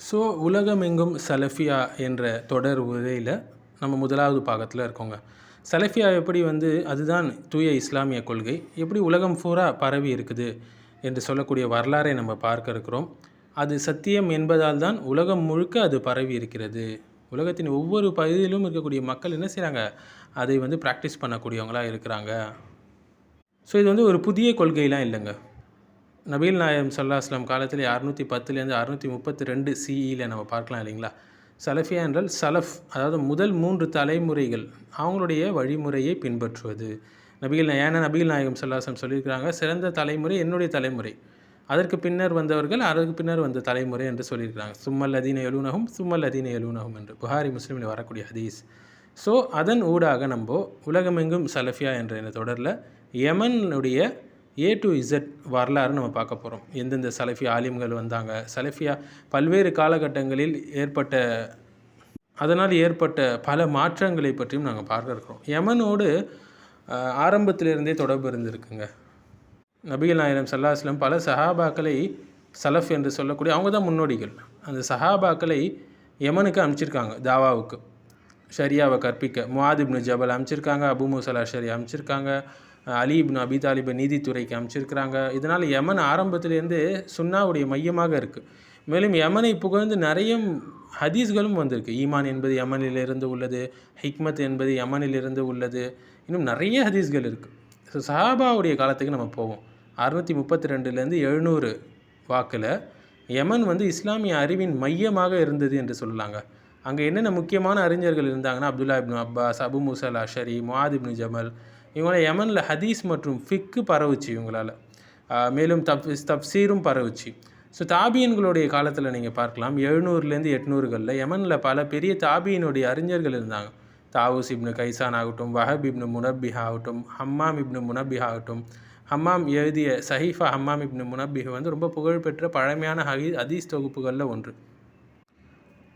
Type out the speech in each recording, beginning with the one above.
So உலகமெங்கும் சலஃபியா என்ற தொடர் உரையில் நம்ம முதலாவது பாகத்தில் இருக்கோங்க. சலஃபியா எப்படி அதுதான் தூய இஸ்லாமிய கொள்கை எப்படி உலகம் பூரா பரவி இருக்குது என்று சொல்லக்கூடிய வரலாறை நம்ம பார்க்க இருக்கிறோம். அது சத்தியம் என்பதால் தான் உலகம் முழுக்க அது பரவி இருக்கிறது. உலகத்தின் ஒவ்வொரு பகுதியிலும் இருக்கக்கூடிய மக்கள் என்ன செய்கிறாங்க, அதை ப்ராக்டிஸ் பண்ணக்கூடியவங்களாக இருக்கிறாங்க. ஸோ இது ஒரு புதிய கொள்கைலாம் இல்லைங்க. நபிகள் நாயகம் ஸல்லல்லாஹு அலைஹி வஸல்லம் காலத்தில் 610 632 சிஇயில் நம்ம பார்க்கலாம் இல்லைங்களா. சலஃபியா என்றால் சலஃப், அதாவது முதல் 3 தலைமுறைகள் அவங்களுடைய வழிமுறையை பின்பற்றுவது. நபிகள் நாயகம் ஸல்லல்லாஹு அலைஹி வஸல்லம் சொல்லியிருக்கிறாங்க, சிறந்த தலைமுறை என்னுடைய தலைமுறை, அதற்கு பின்னர் வந்தவர்கள் அதற்கு பின்னர் வந்த தலைமுறை என்று சொல்லியிருக்கிறாங்க. சும்மல் அதீன எழுனகும் என்று புகாரி முஸ்லீமில் வரக்கூடிய ஹதீஸ். ஸோ அதன் ஊடாக நம்ம உலகமெங்கும் சலஃபியா என்ற இந்த தொடரில் யமனுடைய A to Z வரலாறு நம்ம பார்க்க போகிறோம். எந்தெந்த சலஃபி ஆலிம்கள் வந்தாங்க, சலஃபியா பல்வேறு காலகட்டங்களில் அதனால் ஏற்பட்ட பல மாற்றங்களை பற்றியும் நாங்கள் பார்க்க இருக்கிறோம். யமனோடு ஆரம்பத்திலிருந்தே தொடர்பு இருந்திருக்குங்க. நபிகள் நாயகம் ஸல்லல்லாஹு அலைஹி வஸல்லம் பல சஹாபாக்களை சலஃப் என்று சொல்லக்கூடிய அவங்க தான் முன்னோடிகள். அந்த சஹாபாக்களை யமனுக்கு அனுப்பிச்சிருக்காங்க தாவாவுக்கு, ஷரியாவை கற்பிக்க. முஆத் இப்னு ஜபல் அனுப்பிச்சிருக்காங்க, அபு மூஸா அல்-அஷ்அரி அனுப்பிச்சிருக்காங்க, அலி இப்னு அபி தாலிபை நீதித்துறைக்கு அமைச்சிருக்கிறாங்க. இதனால் யமன் ஆரம்பத்திலேருந்து சுன்னாவுடைய மையமாக இருக்குது. மேலும் யமனை புகழ்ந்து நிறைய ஹதீஸ்களும் வந்திருக்கு. ஈமான் என்பது யமனிலிருந்து உள்ளது, ஹிக்மத் என்பது யமனிலிருந்து உள்ளது, இன்னும் நிறைய ஹதீஸ்கள் இருக்குது. ஸோ சஹாபாவுடைய காலத்துக்கு நம்ம போவோம். 632 700 வாக்கில் யமன் இஸ்லாமிய அறிவின் மையமாக இருந்தது என்று சொல்லலாங்க. அங்கே என்னென்ன முக்கியமான அறிஞர்கள் இருந்தாங்கன்னா, அப்துல்லா இப்னு அப்பாஸ், அபு மூஸா அல்-அஷ்அரி, முஆத் இப்னு ஜபல், இவங்களால் யமனில் ஹதீஸ் மற்றும் ஃபிக்கு பரவுச்சு இவங்களால். மேலும் தப்சீரும் பரவுச்சு. ஸோ தாபியன்களுடைய காலத்தில் நீங்கள் பார்க்கலாம், 700 800களில் யமனில் பல பெரிய தாபியினுடைய அறிஞர்கள் இருந்தாங்க. தாவூஸ் இப்னு கைசான் ஆகட்டும், வஹப் இப்னு முனப்பிஹ் ஆகட்டும், ஹம்மாம் இப்னு முனப்பிஹ் ஆகட்டும். ஹம்மாம் எழுதிய சஹீஃபா ஹம்மாம் இப்னு முனப்பிஹ் ரொம்ப புகழ்பெற்ற பழமையான ஹதீஸ் தொகுப்புகளில் ஒன்று.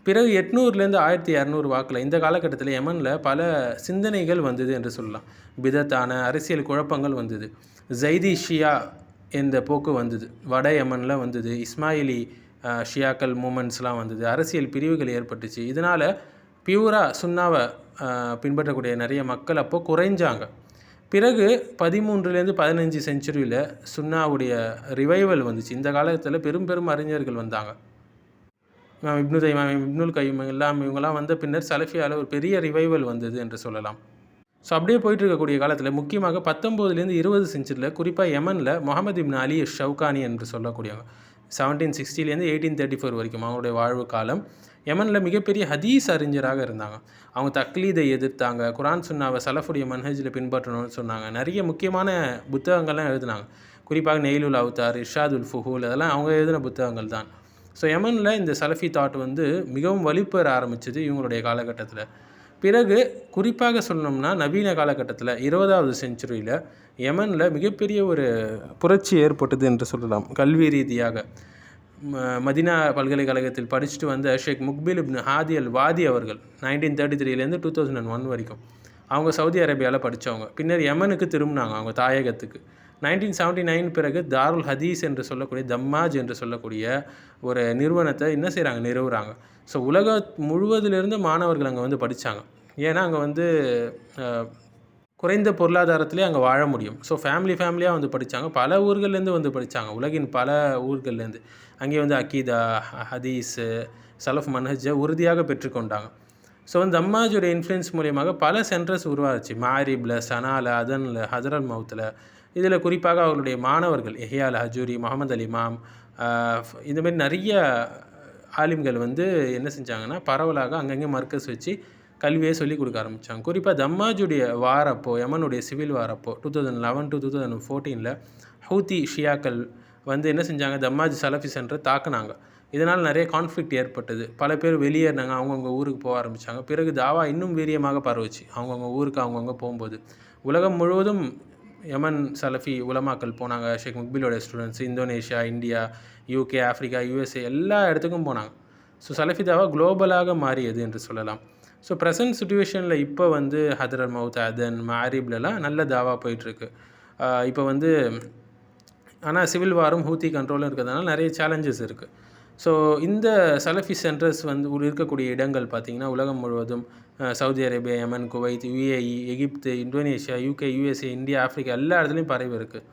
பிறகு 800 1200 வாக்கில் இந்த காலகட்டத்தில் யமனில் பல சிந்தனைகள் வந்தது என்று சொல்லலாம். பிதத்தான அரசியல் குழப்பங்கள் வந்தது. ஜைதி ஷியா என்ற போக்கு வந்தது, வட யமனில் வந்தது. இஸ்மாயிலி ஷியாக்கள் மூமெண்ட்ஸ்லாம் வந்தது. அரசியல் பிரிவுகள் ஏற்பட்டுச்சு. இதனால் பியூரா சுன்னாவை பின்பற்றக்கூடிய நிறைய மக்கள் அப்போது குறைஞ்சாங்க. பிறகு 13 15 செஞ்சுரியில் சுன்னாவுடைய ரிவைவல் வந்துச்சு. இந்த காலத்தில் பெரும் அறிஞர்கள் வந்தாங்க. இப்னுல் கைம் இவங்கெல்லாம் வந்த பின்னர் சலஃபியாவில் ஒரு பெரிய ரிவைவல் வந்தது என்று சொல்லலாம். ஸோ அப்படியே போயிட்டு இருக்கக்கூடிய காலத்தில் முக்கியமாக 19 20 செஞ்சுரியில் குறிப்பாக யமனில் முஹம்மது இப்னு அலி ஷவுகானி என்று சொல்லக்கூடியவங்க 1760 1834 வரைக்கும் அவங்களுடைய வாழ்வு காலம். யமனில் மிகப்பெரிய ஹதீஸ் அறிஞராக இருந்தாங்க. அவங்க தக்லீதை எதிர்த்தாங்க, குரான் சுன்னாவை சலஃபுடைய மன்ஹஜில் பின்பற்றணும்னு சொன்னாங்க. நிறைய முக்கியமான புத்தகங்கள்லாம் எழுதினாங்க. குறிப்பாக நெய்லுல் அவுத்தார், இர்ஷாதுல் ஃபுஹூல், அதெல்லாம் அவங்க எழுதின புத்தகங்கள் தான். ஸோ யமனில் இந்த சலஃபி தாட் மிகவும் வலுப்பெற ஆரம்பிச்சது இவங்களுடைய காலகட்டத்தில். பிறகு குறிப்பாக சொல்லணும்னா நவீன காலகட்டத்தில் 20வது செஞ்சுரியில் யமனில் மிகப்பெரிய ஒரு புரட்சி ஏற்பட்டது என்று சொல்லலாம். கல்வி ரீதியாக மதினா பல்கலைக்கழகத்தில் படிச்சுட்டு வந்த ஷேக் முக்பில் இப்னு ஹாதி அல் வாதி அவர்கள் 1933 2001 வரைக்கும் அவங்க சவுதி அரேபியாவில் படித்தவங்க. பின்னர் யமனுக்கு திரும்பினாங்க, அவங்க தாயகத்துக்கு. 1979 பிறகு தாருல் ஹதீஸ் என்று சொல்லக்கூடிய தம்மாஜ் என்று சொல்லக்கூடிய ஒரு நிறுவனத்தை என்ன செய்கிறாங்க, நிறுவுறாங்க. ஸோ உலகம் முழுவதிலிருந்து மாணவர்கள் அங்கே படித்தாங்க. ஏன்னா அங்கே குறைந்த பொருளாதாரத்திலே அங்கே வாழ முடியும். ஸோ ஃபேமிலியாக படித்தாங்க. பல ஊர்கள்லேருந்து படித்தாங்க, உலகின் பல ஊர்கள்லேருந்து. அங்கே அக்கீதா, ஹதீஸு, சலஃப் மன்ஹஜை உறுதியாக பெற்றுக்கொண்டாங்க. ஸோ தம்மாஜோடைய இன்ஃப்ளூயன்ஸ் மூலியமாக பல சென்டர்ஸ் உருவாச்சு. மாரிபில், சனாவில், அதனில், ஹஜரல் மவுத்தில். இதில் குறிப்பாக அவர்களுடைய மாணவர்கள் யஹ்யா அல் ஹஜூரி, முஹம்மது அல் இமாம், இந்தமாரி நிறைய ஆலிம்கள் என்ன செஞ்சாங்கன்னா பரவலாக அங்கங்கே மர்க்கஸ் வச்சு கல்வியை சொல்லிக் கொடுக்க ஆரம்பித்தாங்க. குறிப்பாக தம்மாஜுடைய வாரப்போ, யமனுடைய சிவில் வாரப்போ 2011 to 2014 ஹூத்தி ஷியாக்கள் என்ன செஞ்சாங்க, தம்மாஜ் சலஃபி சென்டரை தாக்குனாங்க. இதனால் நிறைய கான்ஃப்ளிக்ட் ஏற்பட்டது. பல பேர் வெளியேறினாங்க, அவங்கவுங்க ஊருக்கு போக ஆரம்பித்தாங்க. பிறகு தாவா இன்னும் வீரியமாக பரவுச்சு. அவங்கவுங்க ஊருக்கு அவங்கவுங்க போகும்போது உலகம் முழுவதும் யமன் சலஃபி உலமாக்கள் போனாங்க. ஷேக் முக்பிலோட students Indonesia, India, UK, Africa, USA எல்லா இடத்துக்கும் போனாங்க. ஸோ சலஃபி தாவா குளோபலாக மாறியது என்று சொல்லலாம். ஸோ ப்ரெசன்ட் சுச்சுவேஷனில் இப்போ ஹதரல் மவுத், அதன், மாரிப்லலாம் நல்ல தாவா போயிட்டுருக்கு. இப்போ ஆனால் சிவில் வாரும் ஹூத்தி கண்ட்ரோலும் இருக்கிறதுனால நிறைய சேலஞ்சஸ் இருக்குது. ஸோ இந்த சலஃபி சென்டர்ஸ் வந்து இருக்கக்கூடிய இடங்கள் பார்த்திங்கன்னா உலகம் முழுவதும் Saudi Arabia, Yemen, Kuwait, UAE, Egypt, Indonesia, UK, USA, India, Africa எல்லா இடத்துலையும் பரவி இருக்குது.